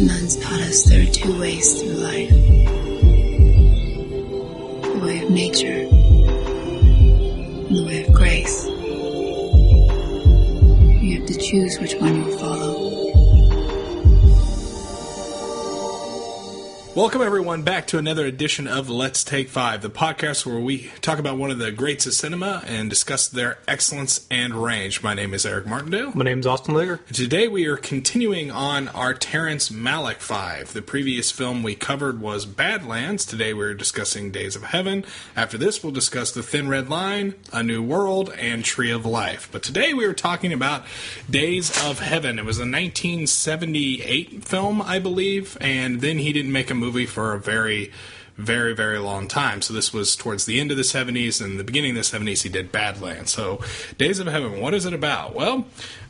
nuns taught us there are two ways through life. The way of nature and the way of grace. You have to choose which one you'll follow. Welcome, everyone, back to another edition of Let's Take 5, the podcast where we talk about one of the greats of cinema and discuss their excellence and range. My name is Eric Martindale. My name is Austin Ligger. Today we are continuing on our Terrence Malick 5. The previous film we covered was Badlands. Today we're discussing Days of Heaven. After this, we'll discuss The Thin Red Line, A New World, and Tree of Life. But today we are talking about Days of Heaven. It was a 1978 film, I believe, and then he didn't make a movie for a very, very, very long time. So this was towards the end of the 70s, and the beginning of the 70s he did Badlands. So Days of Heaven, what is it about? Well,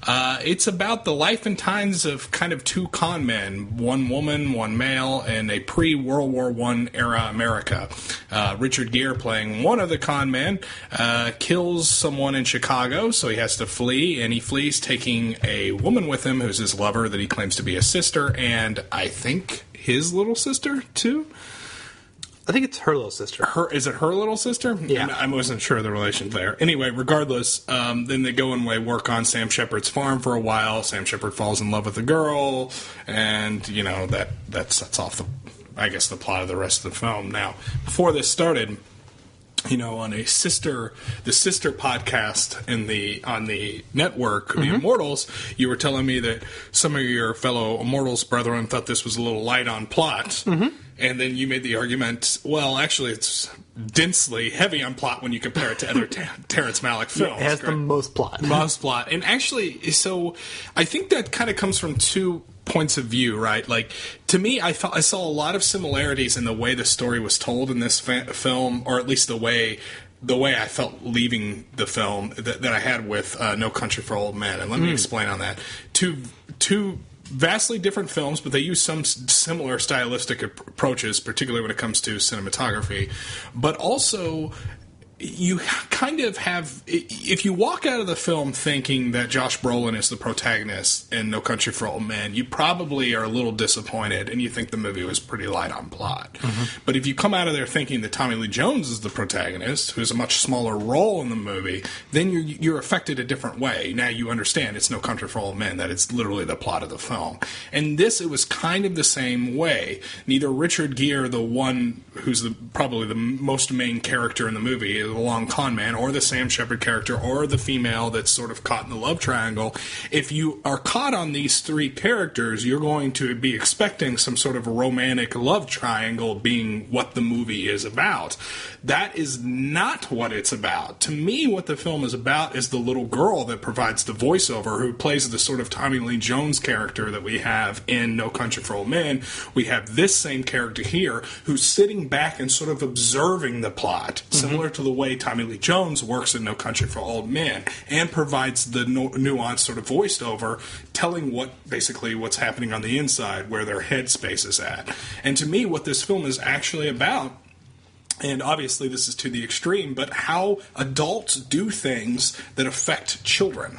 it's about the life and times of kind of two con men, one woman, one male, in a pre-World War I era America. Richard Gere, playing one of the con men, kills someone in Chicago, so he has to flee, and he flees taking a woman with him who's his lover that he claims to be a sister, and I think his little sister, too? I think it's her little sister. Is it her little sister? Yeah. I wasn't sure of the relation there. Anyway, regardless, then they go and work on Sam Shepard's farm for a while. Sam Shepard falls in love with a girl, and, you know, that sets off the plot of the rest of the film. Now, before this started, you know, on the sister podcast on the network, the Immortals, you were telling me that some of your fellow Immortals brethren thought this was a little light on plot. And then you made the argument, well, actually, it's densely heavy on plot when you compare it to other Terrence Malick films. It has the most plot. Most plot. And actually, so I think that kind of comes from two points of view, right? Like, to me, I saw a lot of similarities in the way the story was told in this film, or at least the way I felt leaving the film that I had with No Country for Old Men. And let me explain on that. Two vastly different films, but they use some similar stylistic approaches, particularly when it comes to cinematography. But also, you kind of have, if you walk out of the film thinking that Josh Brolin is the protagonist in No Country for Old Men, you probably are a little disappointed and you think the movie was pretty light on plot. But if you come out of there thinking that Tommy Lee Jones is the protagonist, who's a much smaller role in the movie, then you're affected a different way. Now you understand it's No Country for Old Men, that it's literally the plot of the film. And this, it was kind of the same way. Neither Richard Gere, the one who's probably the most main character in the movie, the long con man, or the Sam Shepard character, or the female that's sort of caught in the love triangle. If you are caught on these three characters, you're going to be expecting some sort of a romantic love triangle being what the movie is about. That is not what it's about. To me, what the film is about is the little girl that provides the voiceover, who plays the sort of Tommy Lee Jones character that we have in No Country for Old Men. We have this same character here who's sitting back and sort of observing the plot, similar to the way Tommy Lee Jones works in No Country for Old Men, and provides the nuanced sort of voiceover, telling what's happening on the inside, where their headspace is at. And to me, what this film is actually about, and obviously this is to the extreme, but how adults do things that affect children.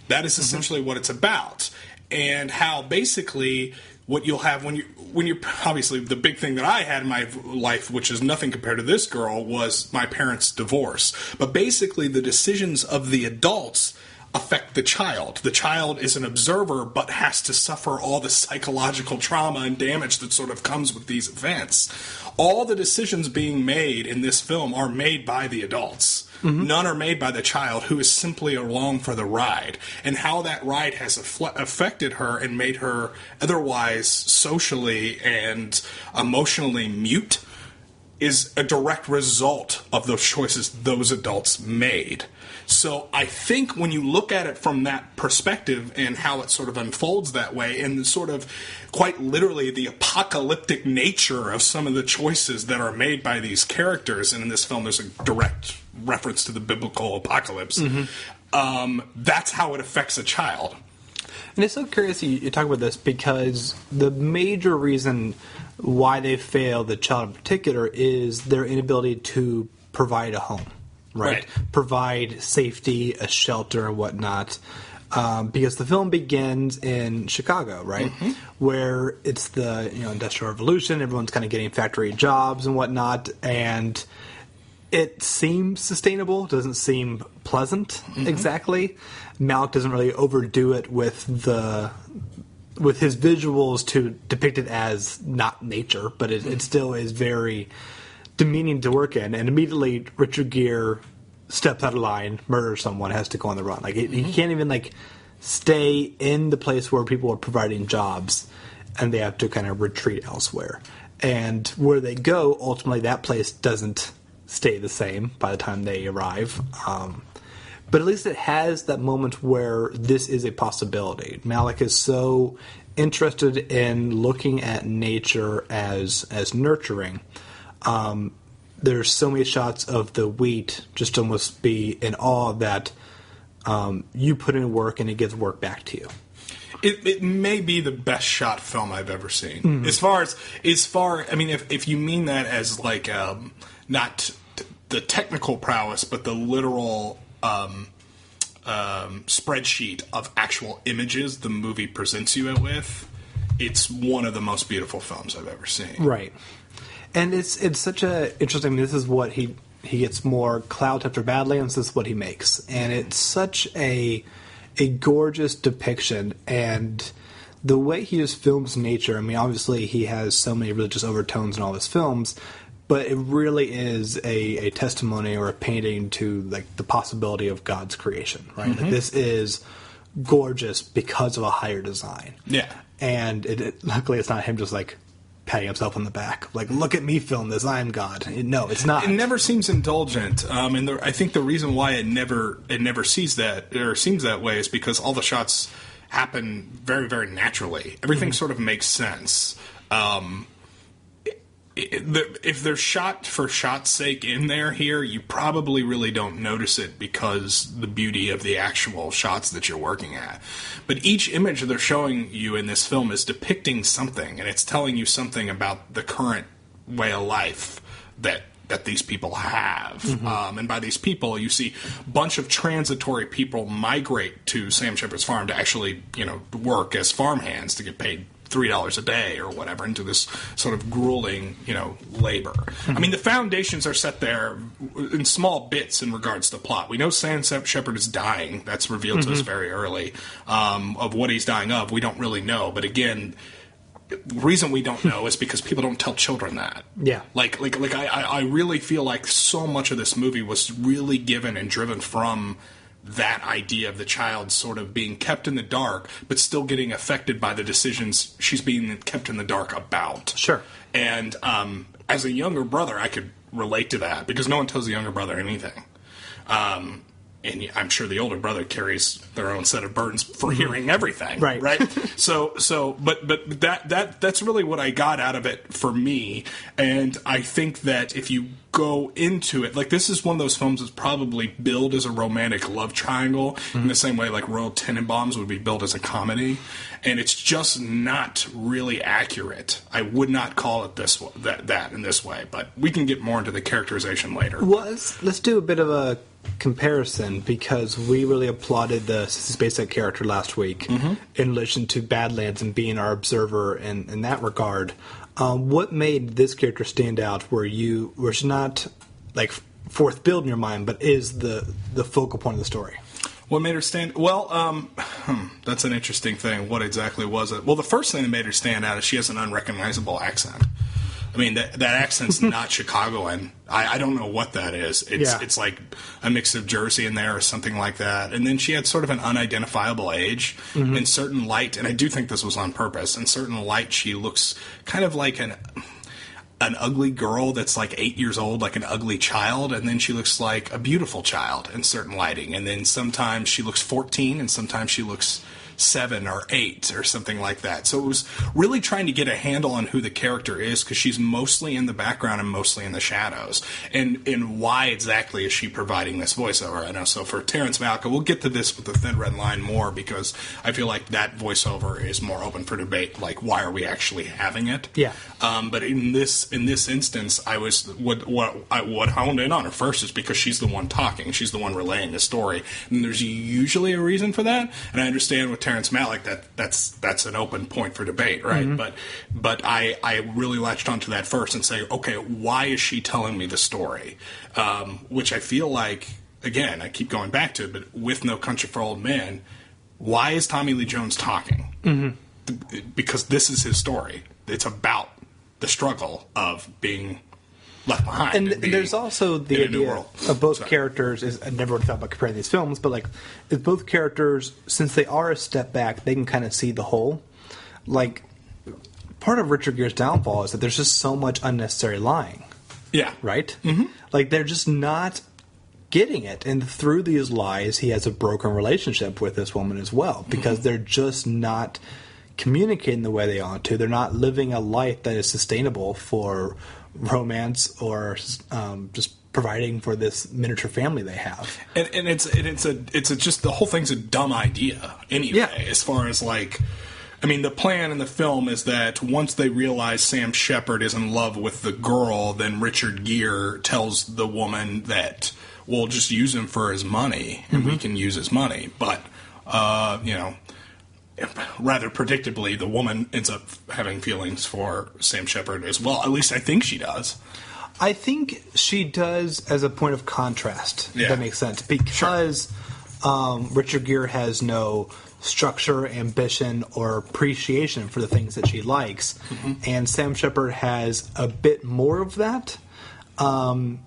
That is essentially what it's about. And how basically what you'll have when you're obviously, the big thing that I had in my life, which is nothing compared to this girl, was my parents' divorce. But basically the decisions of the adults affect the child. The child is an observer, but has to suffer all the psychological trauma and damage that sort of comes with these events. All the decisions being made in this film are made by the adults. None are made by the child, who is simply along for the ride. And how that ride has affected her and made her otherwise socially and emotionally mute is a direct result of those choices those adults made. So I think when you look at it from that perspective and how it sort of unfolds that way, and sort of quite literally the apocalyptic nature of some of the choices that are made by these characters, and in this film there's a direct reference to the biblical apocalypse, that's how it affects a child. And it's so curious you talk about this, because the major reason why they fail, the child in particular, is their inability to provide a home. Right. Provide safety, a shelter, and whatnot. because the film begins in Chicago, right, where it's the Industrial Revolution. Everyone's kind of getting factory jobs and whatnot, and it seems sustainable. Doesn't seem pleasant exactly. Malick doesn't really overdo it with his visuals to depict it as not nature, but it still is very demeaning to work in. And immediately Richard Gere steps out of line, murders someone, has to go on the run. Like he can't even stay in the place where people are providing jobs, and they have to kind of retreat elsewhere. And where they go, ultimately, that place doesn't stay the same by the time they arrive. But at least it has that moment where this is a possibility. Malick is so interested in looking at nature as nurturing. There's so many shots of the wheat just almost be in awe that you put in work and it gives work back to you. It may be the best shot film I've ever seen. As far, I mean, if you mean that as not the technical prowess, but the literal spreadsheet of actual images the movie presents you with, it's one of the most beautiful films I've ever seen. Right. And it's such a interesting. This is what he gets more clout after Badlands. This is what he makes, and it's such a gorgeous depiction. And the way he just films nature. I mean, obviously he has so many religious overtones in all his films, but it really is a testimony or a painting to the possibility of God's creation. Right. This is gorgeous because of a higher design. Yeah. And luckily it's not him just patting himself on the back, look at me film this, I am God. No, it's not. It never seems indulgent, and I think the reason why it never sees that or seems that way is because all the shots happen very, very naturally. Everything sort of makes sense. If they're shot for shot's sake in here, you probably really don't notice it because the beauty of the actual shots that you're working at. But each image they're showing you in this film is depicting something, and it's telling you something about the current way of life that these people have. And by these people, you see a bunch of transitory people migrate to Sam Shepard's farm to actually, work as farmhands to get paid $3 a day or whatever into this sort of grueling, labor. I mean, the foundations are set there in small bits in regards to plot. We know Sam Shepard is dying. That's revealed to us very early. Of what he's dying of, we don't really know. But again, the reason we don't know is because people don't tell children that. Yeah. I really feel like so much of this movie was really given and driven from that idea of the child sort of being kept in the dark, but still getting affected by the decisions she's being kept in the dark about. Sure. And as a younger brother, I could relate to that because no one tells the younger brother anything. And I'm sure the older brother carries their own set of burdens for hearing everything. Right. But that's really what I got out of it for me. And I think that if you go into it, this is one of those films that's probably billed as a romantic love triangle in the same way Royal Tenenbaums would be billed as a comedy. And it's just not really accurate. I would not call it that in this way. But we can get more into the characterization later. Well, let's do a bit of a comparison because we really applauded the Sissy Spacek character last week in relation to Badlands and being our observer in that regard. What made this character stand out where it's not fourth build in your mind, but is the focal point of the story? What made her stand? Well, that's an interesting thing. What exactly was it? Well, the first thing that made her stand out is she has an unrecognizable accent. I mean, that accent's not Chicagoan. I don't know what that is. It's like a mix of Jersey in there or something like that. And then she had sort of an unidentifiable age. In certain light, and I do think this was on purpose, in certain light she looks kind of like an ugly girl that's 8 years old, like an ugly child, and then she looks like a beautiful child in certain lighting. And then sometimes she looks 14, and sometimes she looks 7 or 8 or something like that. So it was really trying to get a handle on who the character is, because she's mostly in the background and mostly in the shadows. And why exactly is she providing this voiceover? I know. So for Terrence Malick, we'll get to this with the Thin Red Line more, because I feel like that voiceover is more open for debate. Like, why are we actually having it? Yeah. But in this instance, what honed in on her first is because she's the one talking, she's the one relaying the story, and there's usually a reason for that. And I understand with Terrence Malick that's an open point for debate, right? Mm-hmm. But I really latched onto that first and say, okay, why is she telling me the story? Which I feel like, again, I keep going back to it, but with No Country for Old Men, why is Tommy Lee Jones talking? Mm-hmm. Because this is his story. It's about the struggle of being left behind. And there's also the idea of both characters. I never would have thought about comparing these films, but like, if both characters, since they are a step back, they can kind of see the whole. Like, part of Richard Gere's downfall is that there's just so much unnecessary lying. Yeah. Right? Mm-hmm. Like, they're just not getting it. And through these lies, he has a broken relationship with this woman as well, because they're just not communicating the way they ought to. They're not living a life that is sustainable for romance or just providing for this miniature family they have. And it's just the whole thing's a dumb idea anyway. Yeah. As far as like, I mean, the plan in the film is that once they realize Sam Shepard is in love with the girl, then Richard Gere tells the woman that we'll just use him for his money, and we can use his money. But rather predictably, the woman ends up having feelings for Sam Shepard as well. At least I think she does. I think she does as a point of contrast, if that makes sense. Because Richard Gere has no structure, ambition, or appreciation for the things that she likes. Mm-hmm. And Sam Shepard has a bit more of that in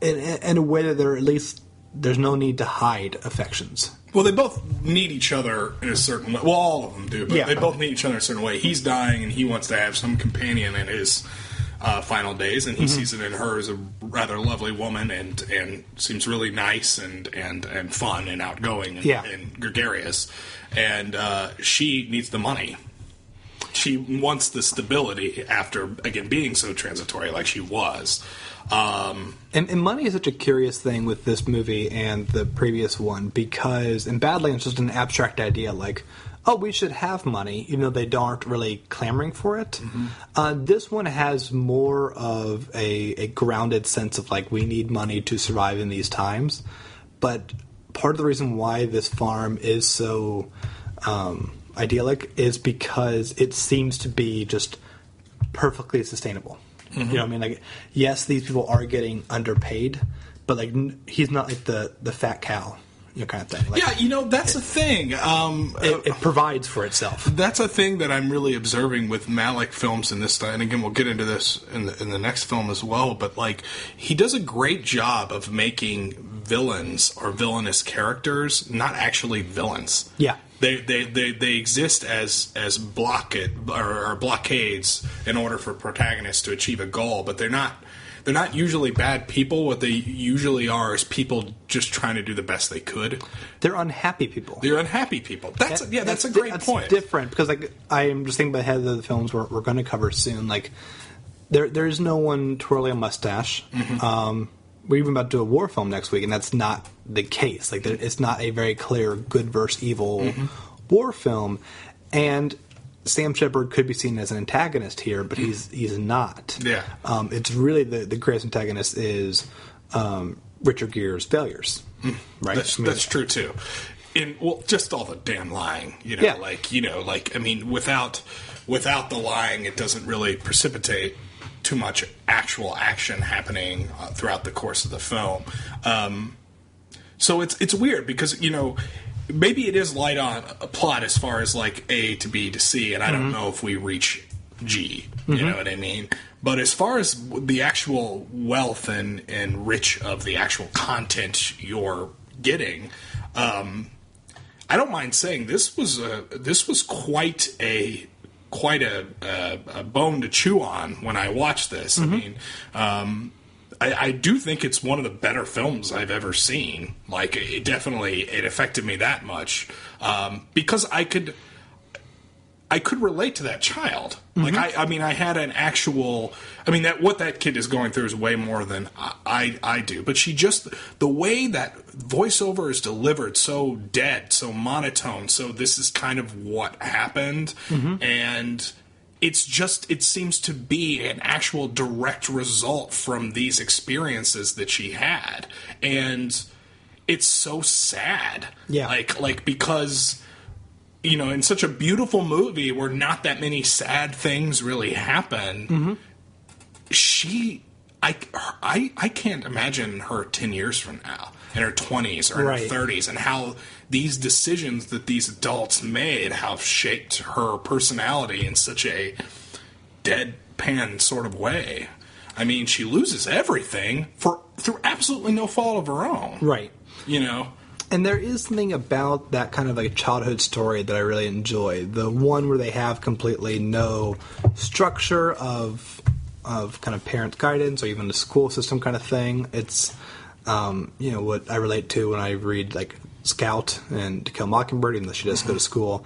a way that there's no need to hide affections. Well, they both need each other in a certain way. Well, all of them do, but they both need each other in a certain way. He's dying, and he wants to have some companion in his final days, and he sees it in her as a rather lovely woman, and seems really nice and fun and outgoing and gregarious. And she needs the money. She wants the stability after, again, being so transitory like she was. And money is such a curious thing with this movie and the previous one, because in Badlands, it's just an abstract idea like, oh, we should have money, even though they aren't really clamoring for it. Mm-hmm. This one has more of a grounded sense of like, we need money to survive in these times. But part of the reason why this farm is so idyllic is because it seems to be just perfectly sustainable. Mm-hmm. You know what I mean? Like, yes, these people are getting underpaid, but like, he's not like the fat cow, kind of thing. Like, that's a thing. It provides for itself. That's a thing that I'm really observing with Malick films in this. And again, we'll get into this in the next film as well. But like, he does a great job of making villains or villainous characters not actually villains. Yeah. They exist as blockades in order for protagonists to achieve a goal, but they're not usually bad people. What they usually are is people just trying to do the best they could. They're unhappy people. That's a great point. That's different, because like, I am just thinking ahead of the films we're going to cover soon. Like, there's no one twirling a mustache. Mm-hmm. We're even about to do a war film next week, and that's not the case. Like, it's not a very clear good versus evil war film. And Sam Shepard could be seen as an antagonist here, but he's not. Yeah. It's really the greatest antagonist is Richard Gere's failures. Right. That's true too. Just all the damn lying. Without the lying, it doesn't really precipitate too much actual action happening throughout the course of the film. So it's weird because, maybe it is light on a plot as far as like A to B to C, and I don't know if we reach G. You know what I mean? But as far as the actual wealth and rich of the actual content you're getting, I don't mind saying this was quite a bone to chew on when I watched this. I mean, I do think it's one of the better films I've ever seen. Like, it affected me that much. Because I could relate to that child. Like, I had an actual... what that kid is going through is way more than I do. But the way that voiceover is delivered, so dead, so monotone, so this is kind of what happened. And it seems to be an actual direct result from these experiences that she had. And it's so sad. Yeah. Like because... in such a beautiful movie where not that many sad things really happen, I can't imagine her 10 years from now, in her 20s or in her 30s, and how these decisions that these adults made have shaped her personality in such a deadpan sort of way. I mean, she loses everything through absolutely no fault of her own. Right. And there is something about that kind of like childhood story that I really enjoy. The one where they have completely no structure of kind of parent guidance or even the school system kind of thing. It's, what I relate to when I read like Scout and To Kill a Mockingbird, even though she does go to school,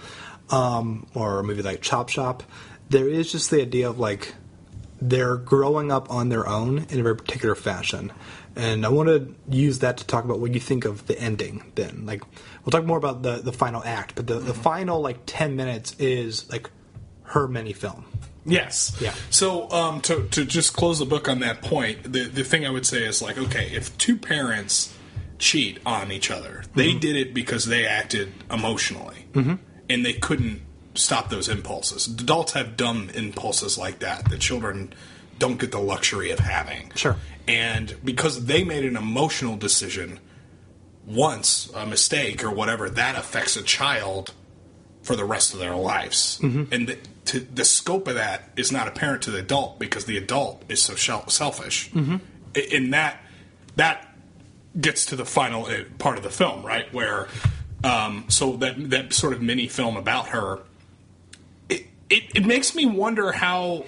or a movie like Chop Shop. There is just the idea of like they're growing up on their own in a very particular fashion. And I want to use that to talk about what you think of the ending then. Like, we'll talk more about the final act, but the final, 10 minutes is, her mini-film. Yes. Yeah. So, to just close the book on that point, the thing I would say is, okay, if two parents cheat on each other, they did it because they acted emotionally, and they couldn't stop those impulses. Adults have dumb impulses like that children don't get the luxury of having. Sure. And because they made an emotional decision once, a mistake or whatever, that affects a child for the rest of their lives. And the scope of that is not apparent to the adult because the adult is so selfish. And that gets to the final part of the film, right? Where, so that sort of mini film about her, It makes me wonder how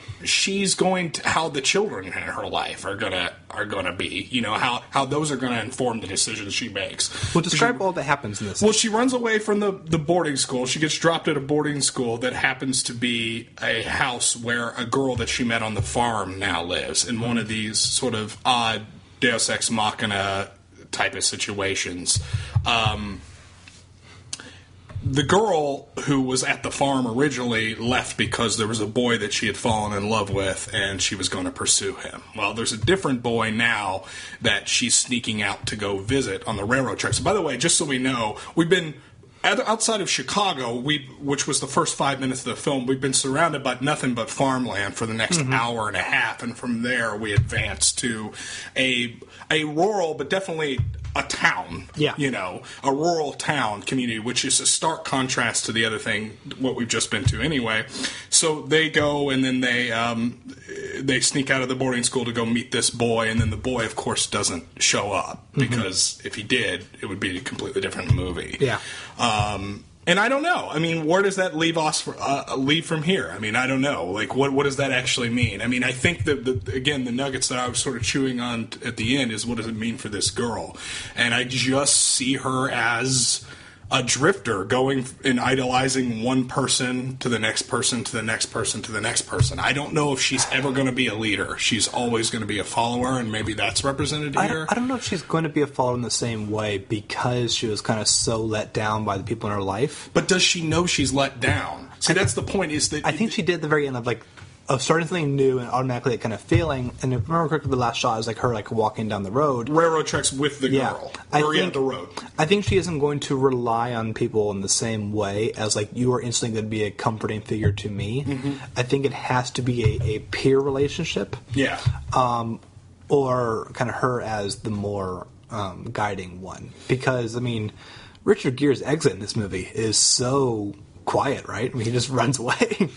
how the children in her life are gonna be. How those are gonna inform the decisions she makes. Well, describe all that happens in this. Well, she runs away from the boarding school. She gets dropped at a boarding school that happens to be a house where a girl that she met on the farm now lives in one of these sort of odd Deus Ex Machina type of situations. The girl who was at the farm originally left because there was a boy that she had fallen in love with and she was going to pursue him. Well, there's a different boy now that she's sneaking out to go visit on the railroad tracks. So, by the way, just so we know, we've been outside of Chicago, which was the first 5 minutes of the film, we've been surrounded by nothing but farmland for the next hour and a half, and from there we advance to a rural, but definitely a town, a rural town community, which is a stark contrast to the other thing, what we've just been to anyway. So they go and then they sneak out of the boarding school to go meet this boy, and then the boy, of course, doesn't show up because if he did, it would be a completely different movie. Yeah. And I don't know. I mean, where does that leave from here? I mean, I don't know. What does that actually mean? I mean, I think that, the nuggets that I was sort of chewing on at the end is what does it mean for this girl? And I just see her as a drifter going and idolizing one person to the next person to the next person to the next person. I don't know if she's ever going to be a leader. She's always going to be a follower, and maybe that's represented here. I don't know if she's going to be a follower in the same way because she was kind of so let down by the people in her life. But does she know she's let down? See, that's the point. Is that I think she did at the very end of starting something new and automatically kind of failing. And if I remember correctly, the last shot is her walking down the road. Railroad tracks with the girl. The road. I think she isn't going to rely on people in the same way as you are instantly going to be a comforting figure to me. I think it has to be a peer relationship. Yeah. Or kind of her as the more guiding one. Because, I mean, Richard Gere's exit in this movie is so quiet, right? I mean, he just runs away.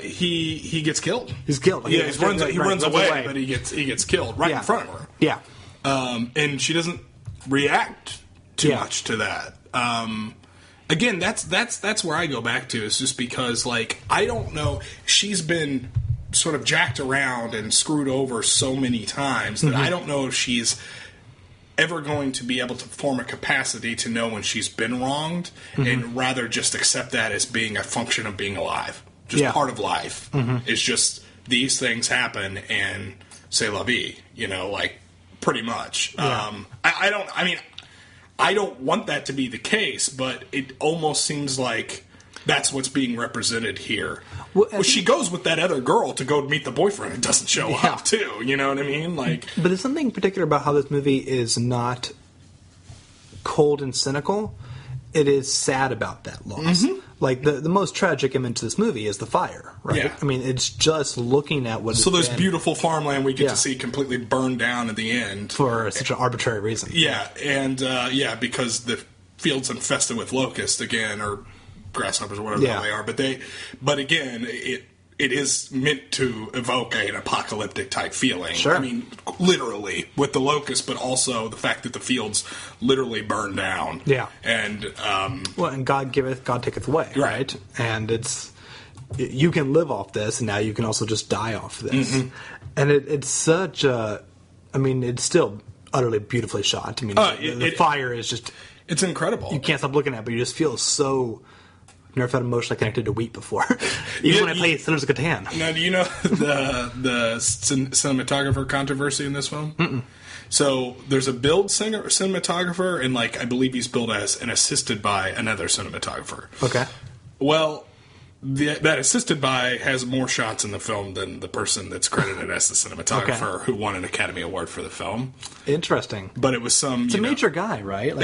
He gets killed. He's killed. Yeah, he runs away, but he gets killed right in front of her. Yeah. And she doesn't react too much to that. Again, that's where I go back to. Is just because I don't know. She's been sort of jacked around and screwed over so many times that I don't know if she's ever going to be able to form a capacity to know when she's been wronged and rather just accept that as being a function of being alive. Just part of life. It's just these things happen and c'est la vie, like pretty much. I don't want that to be the case, but it almost seems like that's what's being represented here. Well, she goes with that other girl to go meet the boyfriend and doesn't show up, too. You know what I mean? But there's something particular about how this movie is not cold and cynical. It is sad about that loss. Like, the most tragic image of this movie is the fire, right? Yeah. I mean, it's just looking at what So there's beautiful farmland we get to see completely burned down at the end. For such an arbitrary reason. Yeah, and, because the field's infested with locusts again, or grasshoppers or whatever they are. But again, it is meant to evoke an apocalyptic type feeling. Sure. I mean, literally with the locusts, but also the fact that the fields literally burn down. Yeah. And and God giveth, God taketh away. Right. And you can live off this, and now you can also just die off this. And it's such a, it's still utterly beautifully shot. I mean, the fire is just, it's incredible. You can't stop looking at it, but you just feel so. Never felt emotionally connected to wheat before. Even when I play Settlers of Catan. Now, do you know the cinematographer controversy in this film? So there's a billed cinematographer, and I believe he's billed as and assisted by another cinematographer. Okay. Well, that assisted by has more shots in the film than the person that's credited as the cinematographer who won an Academy Award for the film. Interesting. But it was some... It's a major guy, right? It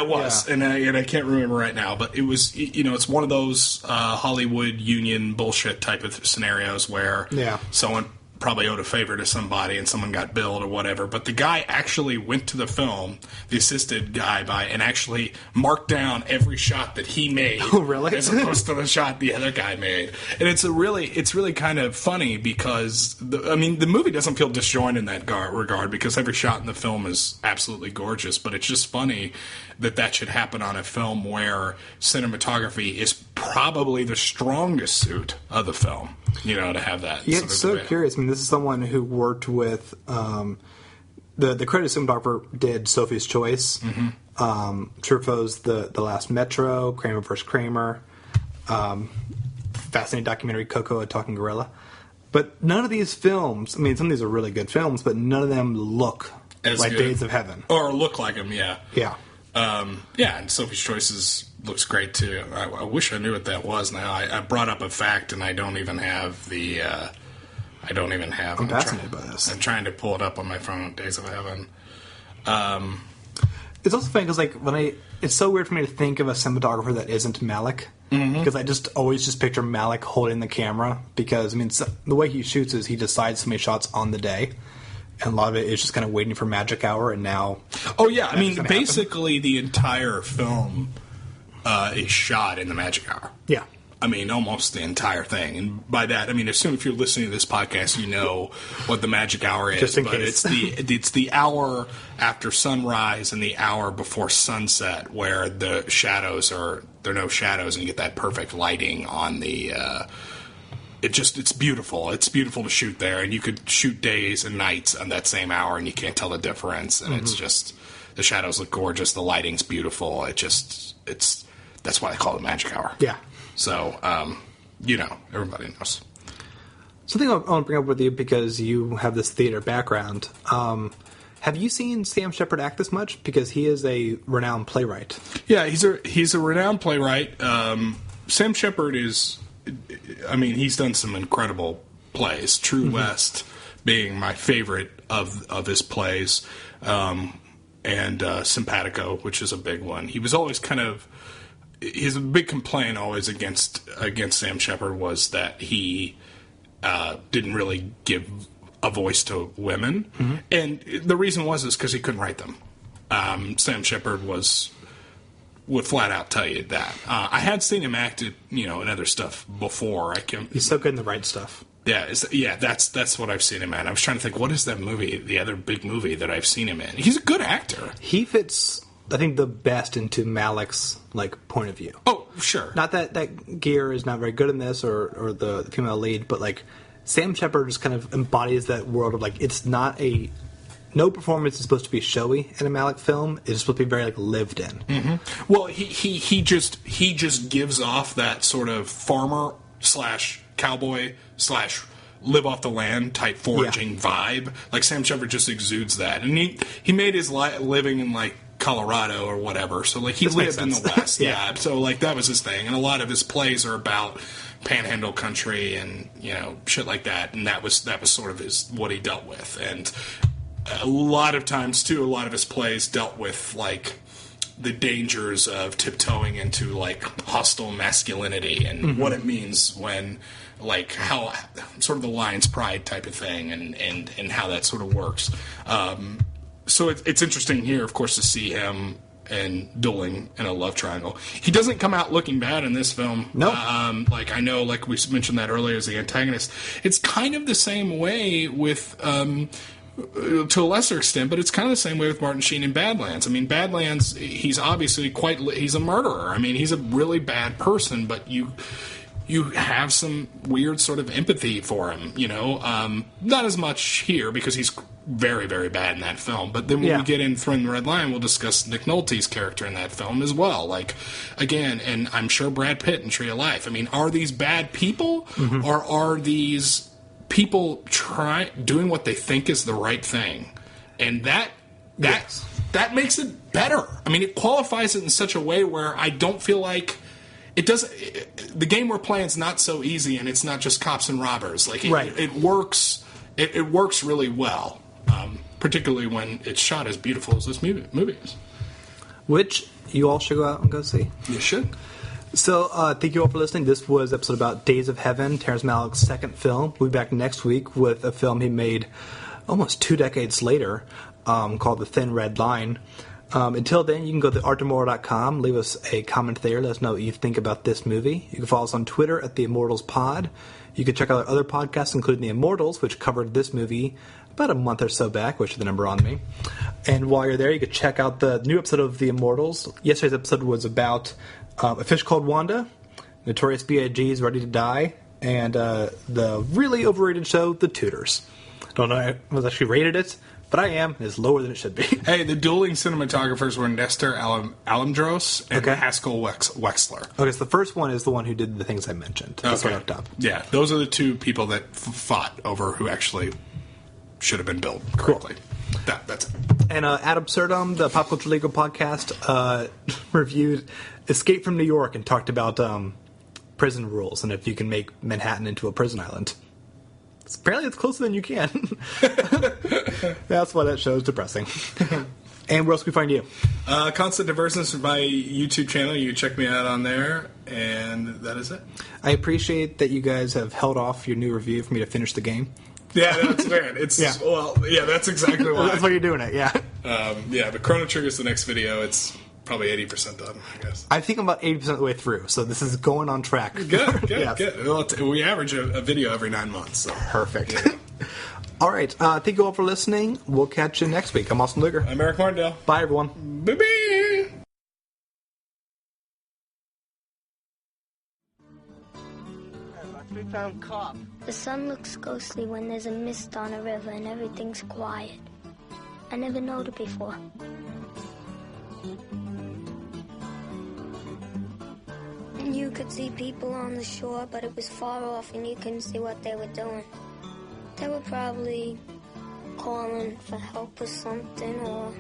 was. Yeah. And I can't remember right now, but it was, it's one of those Hollywood union bullshit type of scenarios where someone probably owed a favor to somebody and someone got billed or whatever. But the guy actually went to the film, the assisted guy and actually marked down every shot that he made. Oh, really? As opposed to the shot the other guy made. And it's really kind of funny because, the movie doesn't feel disjointed in that regard because every shot in the film is absolutely gorgeous. But it's just funny that should happen on a film where cinematography is probably the strongest suit of the film, to have that. Yeah, it's so curious. This is someone who worked with, the credit cinematographer did Sophie's Choice, Truffaut's The Last Metro, Kramer vs. Kramer, fascinating documentary Coco, a Talking Gorilla. But none of these films, some of these are really good films, but none of them look as like good. Days of Heaven. Or look like them, yeah. Yeah. And Sophie's Choice looks great too. I wish I knew what that was now. I brought up a fact and I don't even have the... I'm fascinated by this. I'm trying to pull it up on my phone, Days of Heaven. It's also funny because it's so weird for me to think of a cinematographer that isn't Malick. Because I always picture Malick holding the camera because, the way he shoots is he decides so many shots on the day. And a lot of it is just kind of waiting for magic hour, and now... Oh, yeah. Basically the entire film is shot in the magic hour. Yeah. Almost the entire thing. And by that, assume if you're listening to this podcast, you know what the magic hour is. Just in case. It's the hour after sunrise and the hour before sunset where there are no shadows, and you get that perfect lighting on the... It's beautiful. It's beautiful to shoot there, and you could shoot days and nights on that same hour, and you can't tell the difference. And it's just the shadows look gorgeous, the lighting's beautiful. That's why they call it magic hour. Yeah. So, everybody knows. Something I want to bring up with you because you have this theater background. Have you seen Sam Shepard act this much? Because he is a renowned playwright. Yeah, he's a renowned playwright. Sam Shepard is. He's done some incredible plays. True West being my favorite of his plays, and Simpatico, which is a big one. He was always his big complaint always against Sam Shepard was that he didn't really give a voice to women, and the reason is because he couldn't write them. Sam Shepard would flat out tell you that. I had seen him act in other stuff before. He's so good in the right stuff. Yeah, that's what I've seen him in. I was trying to think, what is that movie, the other big movie that I've seen him in? He's a good actor. He fits, I think, the best into Malick's point of view. Oh, sure. Not that Gear is not very good in this, or the female lead, but Sam Shepard just kind of embodies that world of, like, it's not a... No performance is supposed to be showy in a Malick film. It's supposed to be very, like, lived in. Mm-hmm. Well, he just gives off that sort of farmer / cowboy / live off the land type foraging vibe. Like, Sam Shepard just exudes that. And he made his living in, like, Colorado or whatever. So, like, he lived in the West. Yeah. So, like, that was his thing. And a lot of his plays are about panhandle country and, you know, shit like that. And that was sort of what he dealt with. And a lot of times, too, a lot of his plays dealt with, like, the dangers of tiptoeing into, like, hostile masculinity and what it means when, like, how sort of the lion's pride type of thing and how that sort of works. So it's interesting here, of course, to see him and dueling in a love triangle. He doesn't come out looking bad in this film. No. Like, I know, like we mentioned that earlier as the antagonist. It's kind of the same way with... to a lesser extent, but it's kind of the same way with Martin Sheen in Badlands. I mean, Badlands, he's obviously he's a murderer. I mean, he's a really bad person, but you have some weird sort of empathy for him, you know? Not as much here, because he's very, very bad in that film. But then when we get in Thin the Red Line, we'll discuss Nick Nolte's character in that film as well. Like, again, and I'm sure Brad Pitt in Tree of Life. I mean, are these bad people, or are these... people doing what they think is the right thing, and that makes it better. I mean, it qualifies it in such a way where I don't feel like it does. The game we're playing is not so easy, and it's not just cops and robbers. Like it works. It works really well, particularly when it's shot as beautiful as this movie is. Which you all should go out and go see. You should. So, thank you all for listening. This was episode about Days of Heaven, Terrence Malick's second film. We'll be back next week with a film he made almost 2 decades later, called The Thin Red Line. Until then, you can go to arttomorrow.com, leave us a comment there, let us know what you think about this movie. You can follow us on Twitter at The Immortals Pod. You can check out our other podcasts, including The Immortals, which covered this movie about a month or so back, which is the number on me. And while you're there, you can check out the new episode of The Immortals. Yesterday's episode was about... A Fish Called Wanda, Notorious B.I.G.'s Ready to Die, and the really overrated show, The Tudors. Don't know if I was actually rated it, but I am. It's lower than it should be. Hey, the dueling cinematographers were Nestor Almendros and Haskell Wexler. Okay, so the first one is the one who did the things I mentioned. That's what I looked up. Yeah, those are the two people that fought over who actually should have been billed correctly. Cool. That's it. And Ad Absurdum, the Pop Culture Legal podcast, reviewed Escape from New York and talked about prison rules and if you can make Manhattan into a prison island. Apparently it's closer than you can. That's why that show is depressing. And where else can we find you? Constant Divergence is my YouTube channel. You check me out on there, and that is it. I appreciate that you guys have held off your new review for me to finish the game. Yeah, that's fair. It's that's exactly why. That's why you're doing it. Yeah. But Chrono Trigger's the next video. It's probably 80% done, I guess. I think I'm about 80% of the way through, so this is going on track. Good. Well, we average a video every 9 months. So. Perfect. Yeah. All right. Thank you all for listening. We'll catch you next week. I'm Austin Luger. I'm Eric Martindale. Bye, everyone. Bye-bye. We found cop. The sun looks ghostly when there's a mist on a river and everything's quiet. I never noted before. You could see people on the shore, but it was far off and you couldn't see what they were doing. They were probably calling for help or something, or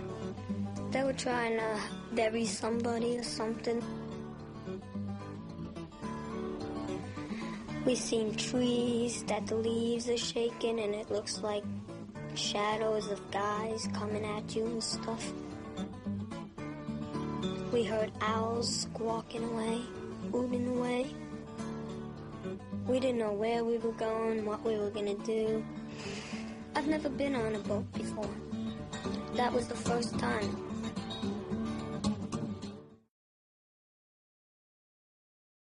they were trying to bury somebody or something. We've seen trees that the leaves are shaking and it looks like shadows of guys coming at you and stuff. We heard owls squawking away, hooting away. We didn't know where we were going, what we were gonna do. I've never been on a boat before. That was the first time.